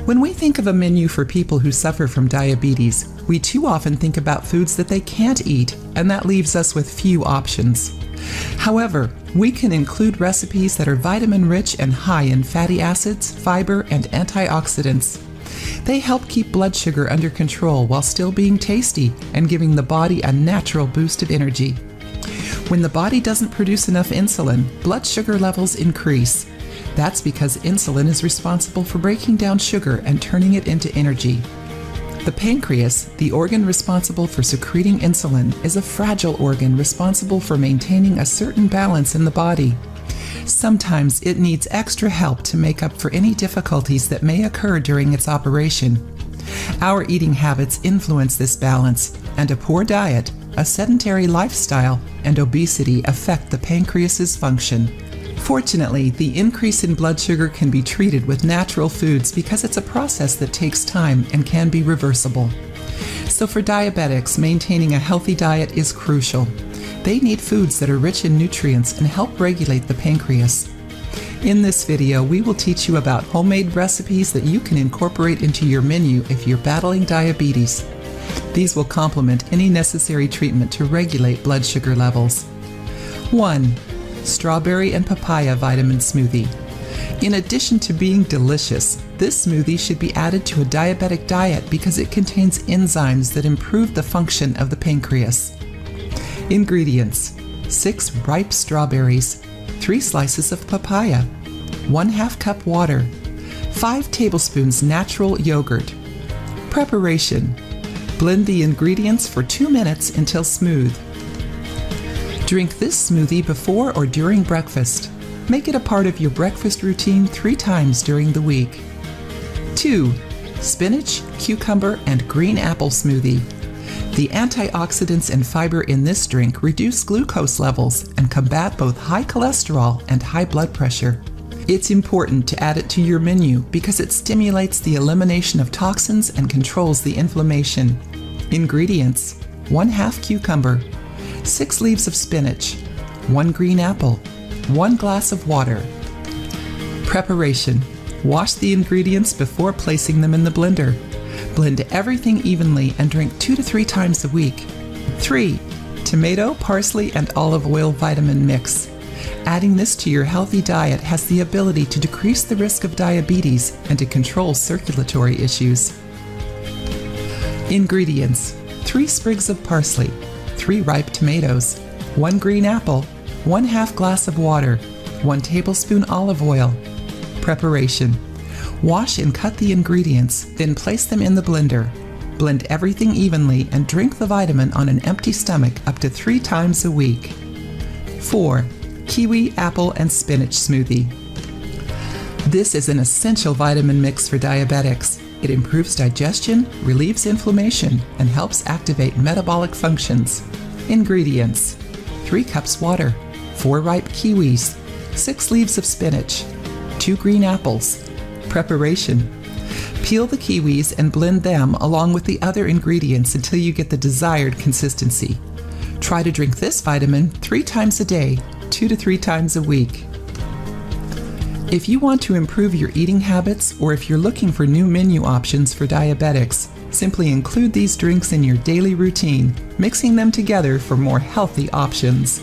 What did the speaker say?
When we think of a menu for people who suffer from diabetes, we too often think about foods that they can't eat, and that leaves us with few options. However, we can include recipes that are vitamin-rich and high in fatty acids, fiber, and antioxidants. They help keep blood sugar under control while still being tasty and giving the body a natural boost of energy. When the body doesn't produce enough insulin, blood sugar levels increase. That's because insulin is responsible for breaking down sugar and turning it into energy. The pancreas, the organ responsible for secreting insulin, is a fragile organ responsible for maintaining a certain balance in the body. Sometimes it needs extra help to make up for any difficulties that may occur during its operation. Our eating habits influence this balance, and a poor diet, a sedentary lifestyle, and obesity affect the pancreas's function. Fortunately, the increase in blood sugar can be treated with natural foods because it's a process that takes time and can be reversible. So for diabetics, maintaining a healthy diet is crucial. They need foods that are rich in nutrients and help regulate the pancreas. In this video, we will teach you about homemade recipes that you can incorporate into your menu if you're battling diabetes. These will complement any necessary treatment to regulate blood sugar levels. 1. Strawberry and papaya vitamin smoothie. In addition to being delicious, this smoothie should be added to a diabetic diet because it contains enzymes that improve the function of the pancreas. Ingredients: 6 ripe strawberries, 3 slices of papaya, 1/2 cup water, 5 tablespoons natural yogurt. Preparation: blend the ingredients for 2 minutes until smooth. Drink this smoothie before or during breakfast. Make it a part of your breakfast routine 3 times during the week. 2. Spinach, cucumber, and green apple smoothie. The antioxidants and fiber in this drink reduce glucose levels and combat both high cholesterol and high blood pressure. It's important to add it to your menu because it stimulates the elimination of toxins and controls the inflammation. Ingredients: 1/2 cucumber, 6 leaves of spinach, 1 green apple, 1 glass of water. Preparation: wash the ingredients before placing them in the blender. Blend everything evenly and drink 2 to 3 times a week. 3. Tomato, parsley, and olive oil vitamin mix. Adding this to your healthy diet has the ability to decrease the risk of diabetes and to control circulatory issues. Ingredients: 3 sprigs of parsley, 3 ripe tomatoes, 1 green apple, 1/2 glass of water, 1 tablespoon olive oil. Preparation: wash and cut the ingredients, then place them in the blender. Blend everything evenly and drink the vitamin on an empty stomach up to 3 times a week. 4. Kiwi, apple, and spinach smoothie. This is an essential vitamin mix for diabetics. It improves digestion, relieves inflammation, and helps activate metabolic functions. Ingredients: 3 cups water, 4 ripe kiwis, 6 leaves of spinach, 2 green apples. Preparation: peel the kiwis and blend them along with the other ingredients until you get the desired consistency. Try to drink this vitamin 3 times a day, 2 to 3 times a week. If you want to improve your eating habits or if you're looking for new menu options for diabetics, simply include these drinks in your daily routine, mixing them together for more healthy options.